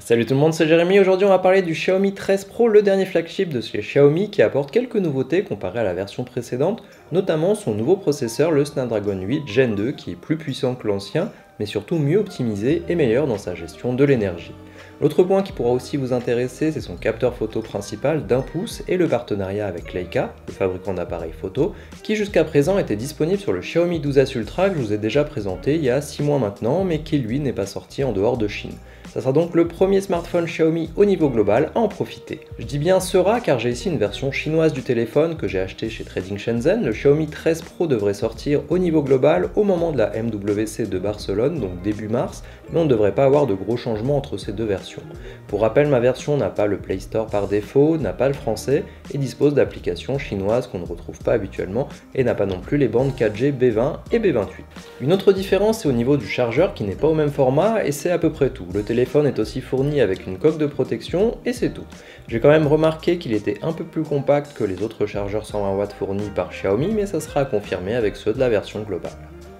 Salut tout le monde, c'est Jérémy. Aujourd'hui, on va parler du Xiaomi 13 Pro, le dernier flagship de chez Xiaomi qui apporte quelques nouveautés comparées à la version précédente, notamment son nouveau processeur, le Snapdragon 8 Gen 2, qui est plus puissant que l'ancien, mais surtout mieux optimisé et meilleur dans sa gestion de l'énergie. L'autre point qui pourra aussi vous intéresser, c'est son capteur photo principal d'1 pouce et le partenariat avec Leica, le fabricant d'appareils photo, qui jusqu'à présent était disponible sur le Xiaomi 12S Ultra que je vous ai déjà présenté il y a 6 mois maintenant, mais qui lui n'est pas sorti en dehors de Chine. Ça sera donc le premier smartphone Xiaomi au niveau global à en profiter. Je dis bien sera car j'ai ici une version chinoise du téléphone que j'ai acheté chez Trading Shenzhen. Le Xiaomi 13 Pro devrait sortir au niveau global au moment de la MWC de Barcelone, donc début mars, mais on ne devrait pas avoir de gros changements entre ces deux versions. Pour rappel, ma version n'a pas le Play Store par défaut, n'a pas le français et dispose d'applications chinoises qu'on ne retrouve pas habituellement et n'a pas non plus les bandes 4G B20 et B28. Une autre différence est au niveau du chargeur qui n'est pas au même format et c'est à peu près tout. Le téléphone est aussi fourni avec une coque de protection et c'est tout. J'ai quand même remarqué qu'il était un peu plus compact que les autres chargeurs 120 watts fournis par Xiaomi, mais ça sera à confirmer avec ceux de la version globale.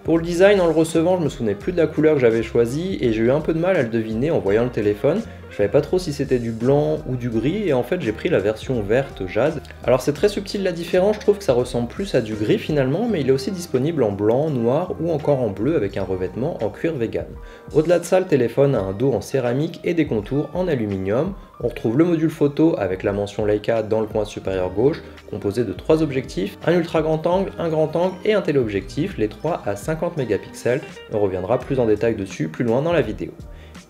Pour le design, en le recevant, je me souvenais plus de la couleur que j'avais choisie et j'ai eu un peu de mal à le deviner en voyant le téléphone. Je savais pas trop si c'était du blanc ou du gris et en fait j'ai pris la version verte jade. Alors c'est très subtil la différence, je trouve que ça ressemble plus à du gris finalement, mais il est aussi disponible en blanc, noir ou encore en bleu avec un revêtement en cuir vegan. Au-delà de ça, le téléphone a un dos en céramique et des contours en aluminium. On retrouve le module photo avec la mention Leica dans le coin supérieur gauche, composé de 3 objectifs, un ultra grand angle, un grand angle et un téléobjectif, les 3 à 50 mégapixels. On reviendra plus en détail dessus plus loin dans la vidéo.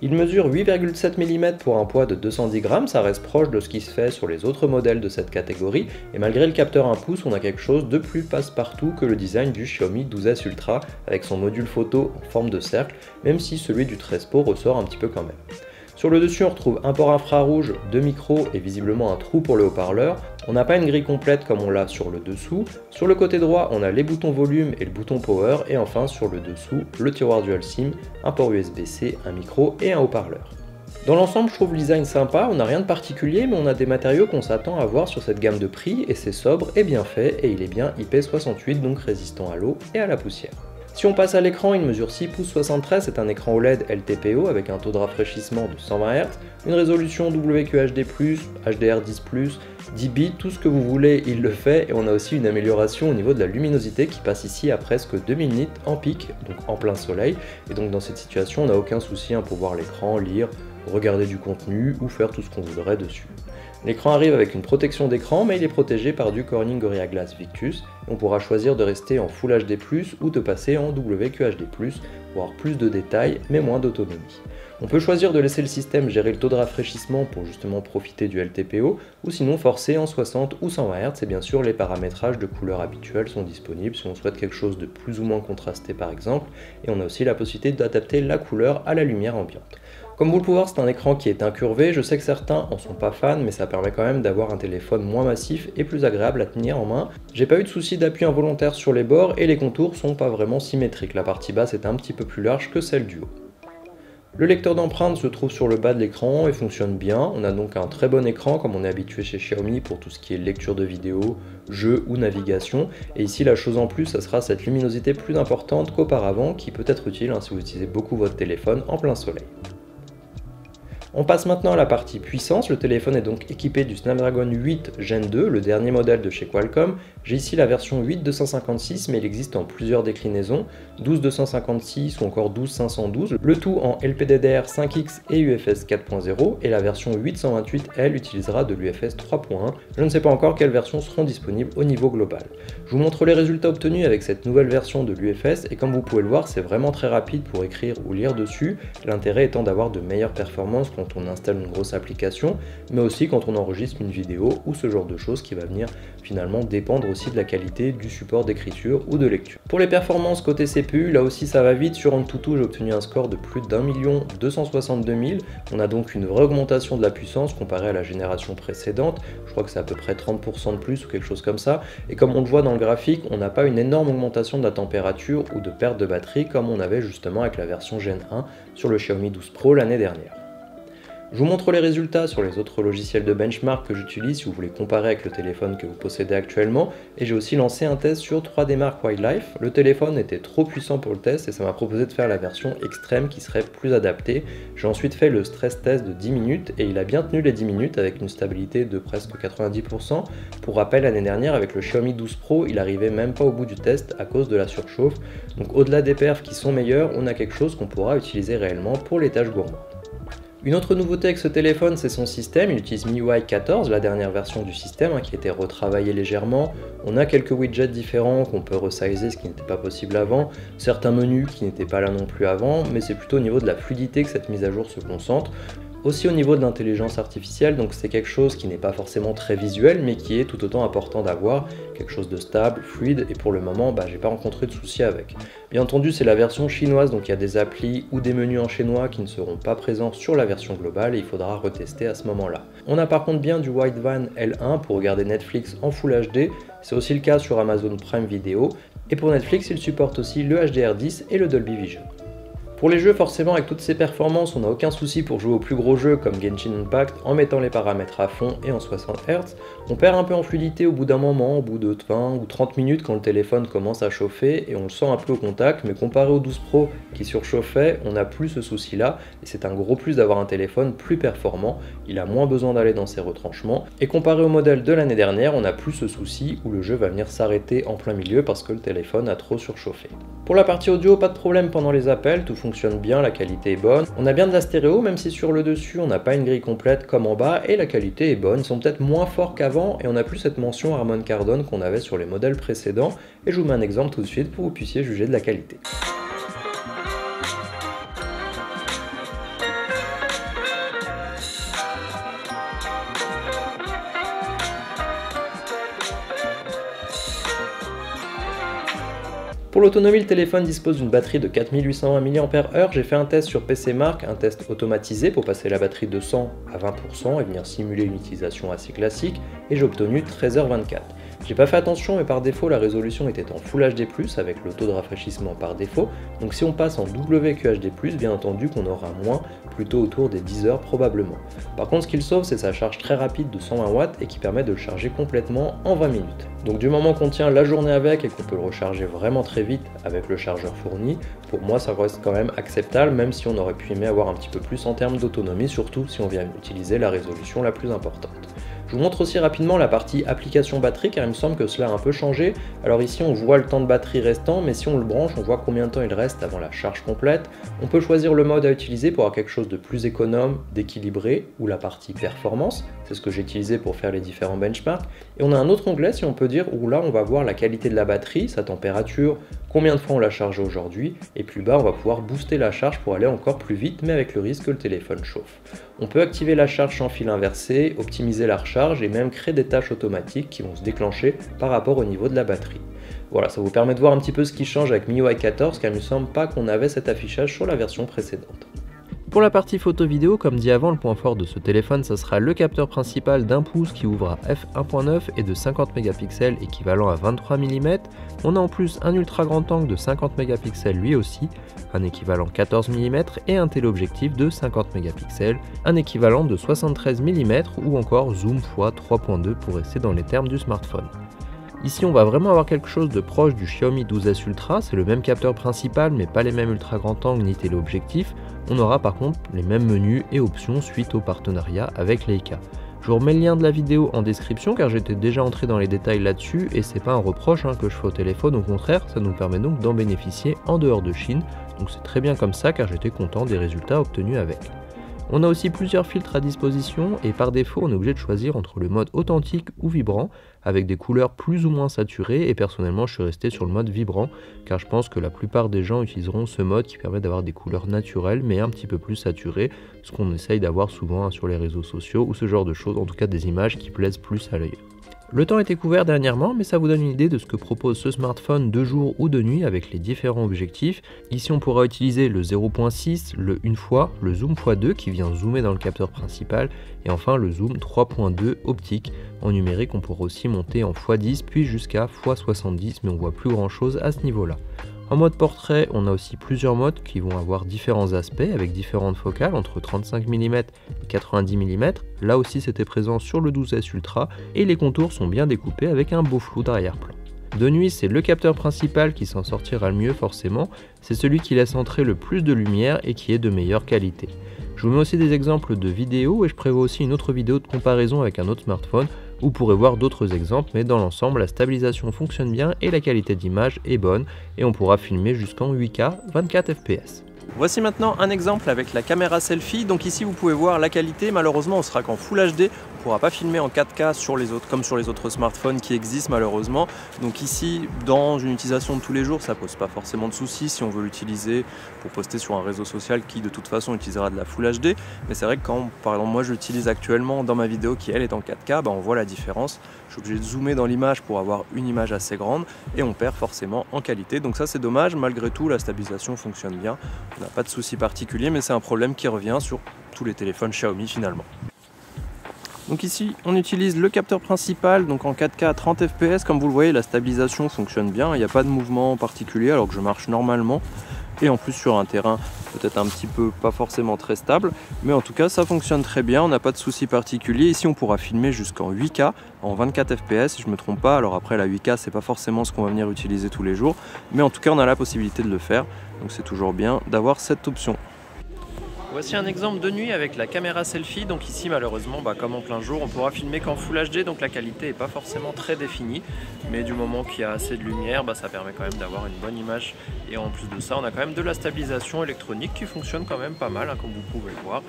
Il mesure 8,7 mm pour un poids de 210 grammes, ça reste proche de ce qui se fait sur les autres modèles de cette catégorie, et malgré le capteur 1 pouce, on a quelque chose de plus passe-partout que le design du Xiaomi 12S Ultra avec son module photo en forme de cercle, même si celui du 13 Pro ressort un petit peu quand même. Sur le dessus, on retrouve un port infrarouge, 2 micros et visiblement un trou pour le haut-parleur. On n'a pas une grille complète comme on l'a sur le dessous. Sur le côté droit, on a les boutons volume et le bouton power. Et enfin, sur le dessous, le tiroir dual SIM, un port USB-C, un micro et un haut-parleur. Dans l'ensemble, je trouve le design sympa, on n'a rien de particulier, mais on a des matériaux qu'on s'attend à voir sur cette gamme de prix, et c'est sobre et bien fait, et il est bien IP68, donc résistant à l'eau et à la poussière. Si on passe à l'écran, il mesure 6 pouces 73, c'est un écran OLED LTPO avec un taux de rafraîchissement de 120 Hz, une résolution WQHD+, HDR10+, 10 bits, tout ce que vous voulez, il le fait, et on a aussi une amélioration au niveau de la luminosité qui passe ici à presque 2000 nits en pic, donc en plein soleil, et donc dans cette situation, on n'a aucun souci pour voir l'écran, lire, regarder du contenu ou faire tout ce qu'on voudrait dessus. L'écran arrive avec une protection d'écran, mais il est protégé par du Corning Gorilla Glass Victus. On pourra choisir de rester en Full HD+, ou de passer en WQHD+, pour avoir plus de détails, mais moins d'autonomie. On peut choisir de laisser le système gérer le taux de rafraîchissement pour justement profiter du LTPO, ou sinon forcer en 60 ou 120 Hz, et bien sûr les paramétrages de couleurs habituels sont disponibles si on souhaite quelque chose de plus ou moins contrasté par exemple, et on a aussi la possibilité d'adapter la couleur à la lumière ambiante. Comme vous le pouvez voir, c'est un écran qui est incurvé, je sais que certains en sont pas fans, mais ça permet quand même d'avoir un téléphone moins massif et plus agréable à tenir en main. J'ai pas eu de soucis d'appui involontaire sur les bords et les contours sont pas vraiment symétriques, la partie basse est un petit peu plus large que celle du haut. Le lecteur d'empreintes se trouve sur le bas de l'écran et fonctionne bien, on a donc un très bon écran comme on est habitué chez Xiaomi pour tout ce qui est lecture de vidéos, jeux ou navigation, et ici la chose en plus, ça sera cette luminosité plus importante qu'auparavant qui peut être utile si vous utilisez beaucoup votre téléphone en plein soleil. On passe maintenant à la partie puissance, le téléphone est donc équipé du Snapdragon 8 Gen 2, le dernier modèle de chez Qualcomm. J'ai ici la version 8256 mais il existe en plusieurs déclinaisons, 12256 ou encore 12512, le tout en LPDDR5X et UFS 4.0 et la version 828 elle utilisera de l'UFS 3.1. Je ne sais pas encore quelles versions seront disponibles au niveau global. Je vous montre les résultats obtenus avec cette nouvelle version de l'UFS et comme vous pouvez le voir c'est vraiment très rapide pour écrire ou lire dessus, l'intérêt étant d'avoir de meilleures performances quand on installe une grosse application, mais aussi quand on enregistre une vidéo ou ce genre de choses qui va venir finalement dépendre aussi de la qualité du support d'écriture ou de lecture. Pour les performances côté CPU, là aussi ça va vite, sur AnTuTu j'ai obtenu un score de plus d'1 262 000, on a donc une vraie augmentation de la puissance comparée à la génération précédente, je crois que c'est à peu près 30% de plus ou quelque chose comme ça, et comme on le voit dans le graphique, on n'a pas une énorme augmentation de la température ou de perte de batterie comme on avait justement avec la version Gen 1 sur le Xiaomi 12 Pro l'année dernière. Je vous montre les résultats sur les autres logiciels de benchmark que j'utilise si vous voulez comparer avec le téléphone que vous possédez actuellement, et j'ai aussi lancé un test sur 3D Mark Wildlife. Le téléphone était trop puissant pour le test et ça m'a proposé de faire la version extrême qui serait plus adaptée. J'ai ensuite fait le stress test de 10 minutes et il a bien tenu les 10 minutes avec une stabilité de presque 90%. Pour rappel, l'année dernière avec le Xiaomi 12 Pro, il arrivait même pas au bout du test à cause de la surchauffe. Donc au-delà des perfs qui sont meilleurs, on a quelque chose qu'on pourra utiliser réellement pour les tâches gourmandes. Une autre nouveauté avec ce téléphone, c'est son système. Il utilise MIUI 14, la dernière version du système qui a été retravaillée légèrement. On a quelques widgets différents qu'on peut resizer, ce qui n'était pas possible avant. Certains menus qui n'étaient pas là non plus avant, mais c'est plutôt au niveau de la fluidité que cette mise à jour se concentre. Aussi au niveau de l'intelligence artificielle, donc c'est quelque chose qui n'est pas forcément très visuel, mais qui est tout autant important d'avoir, quelque chose de stable, fluide, et pour le moment, j'ai pas rencontré de soucis avec. Bien entendu, c'est la version chinoise, donc il y a des applis ou des menus en chinois qui ne seront pas présents sur la version globale, et il faudra retester à ce moment-là. On a par contre bien du Wideband L1 pour regarder Netflix en Full HD, c'est aussi le cas sur Amazon Prime Video, et pour Netflix, il supporte aussi le HDR10 et le Dolby Vision. Pour les jeux, forcément, avec toutes ces performances, on n'a aucun souci pour jouer aux plus gros jeux comme Genshin Impact en mettant les paramètres à fond et en 60 Hz. On perd un peu en fluidité au bout d'un moment, au bout de 20 ou 30 minutes quand le téléphone commence à chauffer et on le sent un peu au contact, mais comparé au 12 Pro qui surchauffait, on n'a plus ce souci-là et c'est un gros plus d'avoir un téléphone plus performant, il a moins besoin d'aller dans ses retranchements et comparé au modèle de l'année dernière, on n'a plus ce souci où le jeu va venir s'arrêter en plein milieu parce que le téléphone a trop surchauffé. Pour la partie audio, pas de problème pendant les appels, tout fonctionne bien, la qualité est bonne. On a bien de la stéréo, même si sur le dessus on n'a pas une grille complète comme en bas, et la qualité est bonne. Ils sont peut-être moins forts qu'avant, et on n'a plus cette mention Harman Kardon qu'on avait sur les modèles précédents. Et je vous mets un exemple tout de suite pour que vous puissiez juger de la qualité. Pour l'autonomie, le téléphone dispose d'une batterie de 4820 mAh. J'ai fait un test sur PC Mark, un test automatisé pour passer la batterie de 100 à 20% et venir simuler une utilisation assez classique, et j'ai obtenu 13h24. J'ai pas fait attention, mais par défaut la résolution était en Full HD+, avec le taux de rafraîchissement par défaut, donc si on passe en WQHD+, bien entendu qu'on aura moins, plutôt autour des 10 heures probablement. Par contre, ce qu'il sauve, c'est sa charge très rapide de 120 watts et qui permet de le charger complètement en 20 minutes. Donc du moment qu'on tient la journée avec et qu'on peut le recharger vraiment très vite avec le chargeur fourni, pour moi ça reste quand même acceptable, même si on aurait pu aimer avoir un petit peu plus en termes d'autonomie, surtout si on vient utiliser la résolution la plus importante. Je vous montre aussi rapidement la partie application batterie car il me semble que cela a un peu changé. Alors ici on voit le temps de batterie restant, mais si on le branche on voit combien de temps il reste avant la charge complète. On peut choisir le mode à utiliser pour avoir quelque chose de plus économe, d'équilibré, ou la partie performance, c'est ce que j'ai utilisé pour faire les différents benchmarks. Et on a un autre onglet si on peut dire où là on va voir la qualité de la batterie, sa température, combien de fois on l'a chargé aujourd'hui, et plus bas on va pouvoir booster la charge pour aller encore plus vite, mais avec le risque que le téléphone chauffe. On peut activer la charge sans fil inversé, optimiser la recharge et même créer des tâches automatiques qui vont se déclencher par rapport au niveau de la batterie. Voilà, ça vous permet de voir un petit peu ce qui change avec MIUI 14 car il ne me semble pas qu'on avait cet affichage sur la version précédente. Pour la partie photo vidéo, comme dit avant, le point fort de ce téléphone, ça sera le capteur principal d'1 pouce qui ouvre à f1.9 et de 50 mégapixels équivalent à 23 mm. On a en plus un ultra grand angle de 50 mégapixels lui aussi, un équivalent 14 mm et un téléobjectif de 50 mégapixels, un équivalent de 73 mm ou encore zoom x 3.2 pour rester dans les termes du smartphone. Ici on va vraiment avoir quelque chose de proche du Xiaomi 12S Ultra, c'est le même capteur principal mais pas les mêmes ultra grand angle ni téléobjectifs. On aura par contre les mêmes menus et options suite au partenariat avec Leica. Je vous remets le lien de la vidéo en description car j'étais déjà entré dans les détails là-dessus et c'est pas un reproche que je fais au téléphone, au contraire ça nous permet donc d'en bénéficier en dehors de Chine, donc c'est très bien comme ça car j'étais content des résultats obtenus avec. On a aussi plusieurs filtres à disposition et par défaut on est obligé de choisir entre le mode authentique ou vibrant avec des couleurs plus ou moins saturées et personnellement je suis resté sur le mode vibrant car je pense que la plupart des gens utiliseront ce mode qui permet d'avoir des couleurs naturelles mais un petit peu plus saturées, ce qu'on essaye d'avoir souvent sur les réseaux sociaux ou ce genre de choses, en tout cas des images qui plaisent plus à l'œil. Le temps était couvert dernièrement, mais ça vous donne une idée de ce que propose ce smartphone de jour ou de nuit avec les différents objectifs. Ici on pourra utiliser le 0.6, le 1 fois, le zoom x2 qui vient zoomer dans le capteur principal et enfin le zoom 3.2 optique. En numérique on pourra aussi monter en x10 puis jusqu'à x70 mais on voit plus grand chose à ce niveau là. En mode portrait, on a aussi plusieurs modes qui vont avoir différents aspects avec différentes focales entre 35 mm et 90 mm. Là aussi c'était présent sur le 12S Ultra et les contours sont bien découpés avec un beau flou d'arrière-plan. De nuit, c'est le capteur principal qui s'en sortira le mieux forcément, c'est celui qui laisse entrer le plus de lumière et qui est de meilleure qualité. Je vous mets aussi des exemples de vidéos et je prévois aussi une autre vidéo de comparaison avec un autre smartphone où vous pourrez voir d'autres exemples, mais dans l'ensemble la stabilisation fonctionne bien et la qualité d'image est bonne et on pourra filmer jusqu'en 8K 24 fps. Voici maintenant un exemple avec la caméra selfie. Donc ici vous pouvez voir la qualité, malheureusement on sera qu'en Full HD, on ne pourra pas filmer en 4K comme sur les autres smartphones qui existent malheureusement. Donc ici dans une utilisation de tous les jours ça pose pas forcément de soucis si on veut l'utiliser pour poster sur un réseau social qui de toute façon utilisera de la Full HD. Mais c'est vrai que quand par exemple moi je l'utilise actuellement dans ma vidéo qui elle est en 4K, on voit la différence. Je suis obligé de zoomer dans l'image pour avoir une image assez grande et on perd forcément en qualité. Donc ça c'est dommage, malgré tout la stabilisation fonctionne bien. On n'a pas de souci particulier, mais c'est un problème qui revient sur tous les téléphones Xiaomi finalement. Donc ici on utilise le capteur principal, donc en 4K à 30 fps. Comme vous le voyez, la stabilisation fonctionne bien, il n'y a pas de mouvement particulier alors que je marche normalement. Et en plus sur un terrain peut-être un petit peu pas forcément très stable, mais en tout cas ça fonctionne très bien, on n'a pas de souci particulier. Ici on pourra filmer jusqu'en 8K en 24 fps si je me trompe pas. Alors après la 8K c'est pas forcément ce qu'on va venir utiliser tous les jours, mais en tout cas on a la possibilité de le faire, donc c'est toujours bien d'avoir cette option. Voici un exemple de nuit avec la caméra selfie. Donc ici malheureusement comme en plein jour on pourra filmer qu'en Full HD, donc la qualité n'est pas forcément très définie, mais du moment qu'il y a assez de lumière ça permet quand même d'avoir une bonne image. Et en plus de ça on a quand même de la stabilisation électronique qui fonctionne quand même pas mal comme vous pouvez le voir.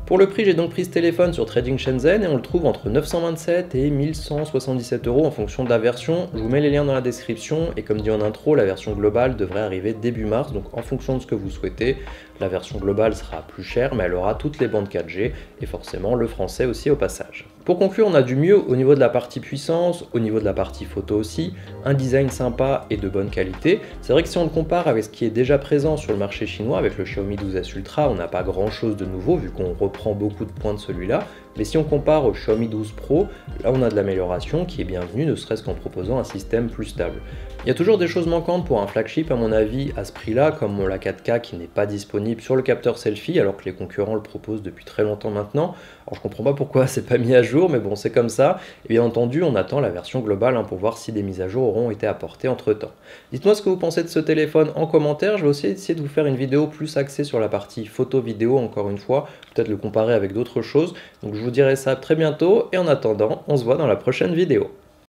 Pour le prix, j'ai donc pris ce téléphone sur Trading Shenzhen et on le trouve entre 927 et 1177 € en fonction de la version. Je vous mets les liens dans la description et comme dit en intro, la version globale devrait arriver début mars, donc en fonction de ce que vous souhaitez. La version globale sera plus chère mais elle aura toutes les bandes 4G et forcément le français aussi au passage. Pour conclure, on a du mieux au niveau de la partie puissance, au niveau de la partie photo aussi, un design sympa et de bonne qualité. C'est vrai que si on le compare avec ce qui est déjà présent sur le marché chinois, avec le Xiaomi 12S Ultra, on n'a pas grand chose de nouveau vu qu'on reprend beaucoup de points de celui-là. Mais si on compare au Xiaomi 12 Pro, là on a de l'amélioration qui est bienvenue, ne serait-ce qu'en proposant un système plus stable. Il y a toujours des choses manquantes pour un flagship à mon avis à ce prix-là, comme la 4K qui n'est pas disponible sur le capteur selfie alors que les concurrents le proposent depuis très longtemps maintenant. Alors je comprends pas pourquoi c'est pas mis à jour, mais bon c'est comme ça. Et bien entendu on attend la version globale pour voir si des mises à jour auront été apportées entre temps. Dites-moi ce que vous pensez de ce téléphone en commentaire, je vais aussi essayer de vous faire une vidéo plus axée sur la partie photo-vidéo encore une fois, peut-être le comparer avec d'autres choses. Donc je vous dirai ça très bientôt et en attendant on se voit dans la prochaine vidéo.